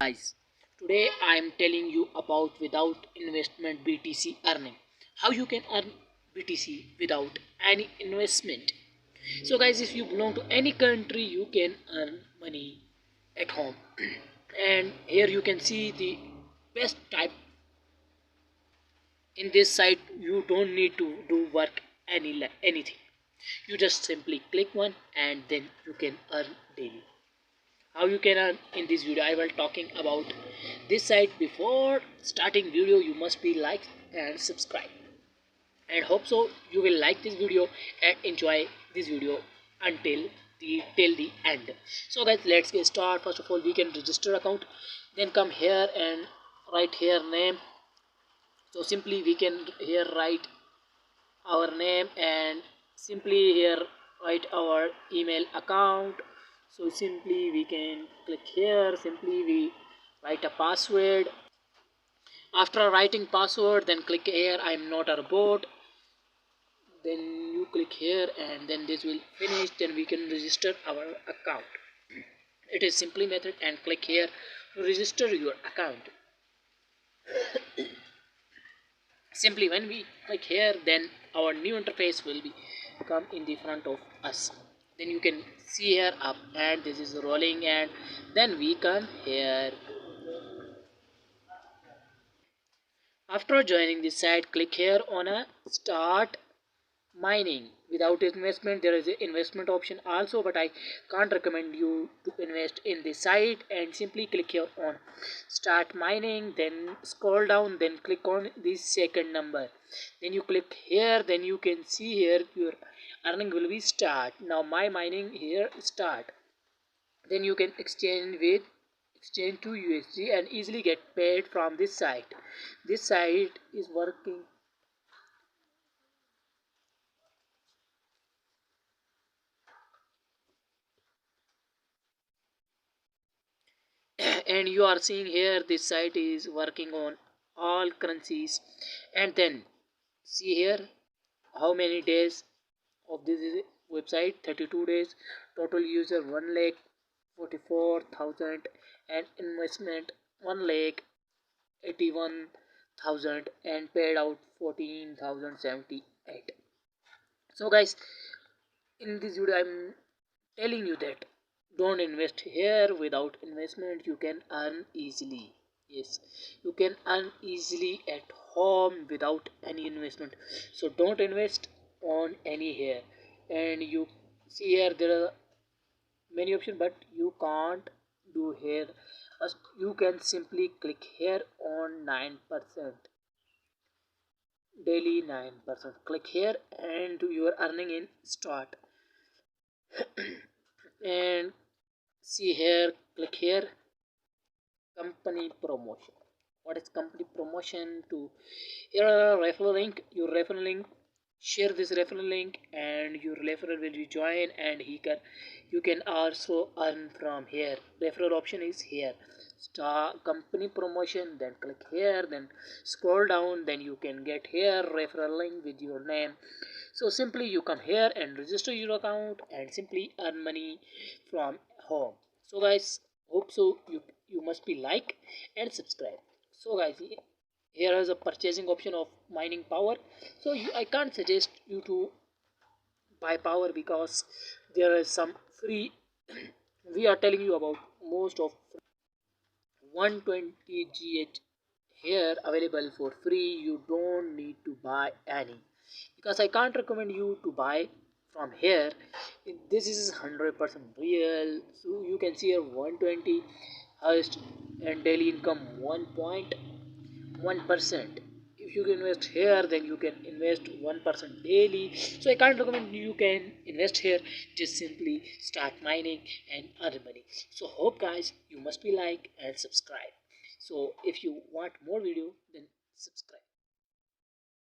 Guys, today I am telling you about without investment BTC earning. How you can earn BTC without any investment. So guys, if you belong to any country, you can earn money at home. And here you can see the best type. In this site you don't need to do work anything. You just simply click one and then you can earn daily. How you can earn in this video I will talking about this site. Before starting video you must be like and subscribe, and hope so you will like this video and enjoy this video until till the end. So guys, let's get started. First of all, we can register account, then come here and write here name. So simply we can here write our name and simply here write our email account. So simply we can click here, simply we write a password. After writing password, then click here I'm not a robot, then you click here and then this will finish. Then we can register our account. It is simply method, and click here to register your account. Simply when we click here, then our new interface will be come in the front of us. Then you can see here up and this is rolling, and then we come here. After joining this site, click here on a start mining. Without investment, there is an investment option also, but I can't recommend you to invest in this site. And simply click here on start mining, then scroll down, then click on this second number, then you click here, then you can see here your earning will be start. Now my mining here start. Then you can exchange to USD and easily get paid from this site. This site is working. And you are seeing here this site is working on all currencies. And then see here how many days of this is website. 32 days. Total user 1 lakh 44,000 and investment 1 lakh 81,000 and paid out 14,078. So guys, in this video I'm telling you that don't invest here. Without investment you can earn easily. Yes, you can earn easily at home without any investment. So don't invest on any here. And you see here there are many options, but you can't do here. First you can simply click here on 9% daily. 9% click here and you are earning in start. And see here, click here company promotion. What is company promotion? To here referral link, your referral link, share this referral link and your referral will be join, and he can you can also earn from here. Referral option is here, star company promotion, then click here, then scroll down, then you can get here referral link with your name. So simply you come here and register your account and simply earn money from home. So guys, hope so you must be like and subscribe. So guys, here is a purchasing option of mining power. So I can't suggest you to buy power because there is some free. We are telling you about most of 120 GH here available for free. You don't need to buy any, because I can't recommend you to buy from here. This is 100% real. So you can see here 120 highest and daily income 1.1%. If you invest here, then you can invest 1% daily. So I can't recommend you can invest here. Just simply start mining and earn money. So hope guys you must be like and subscribe. So if you want more video, then subscribe.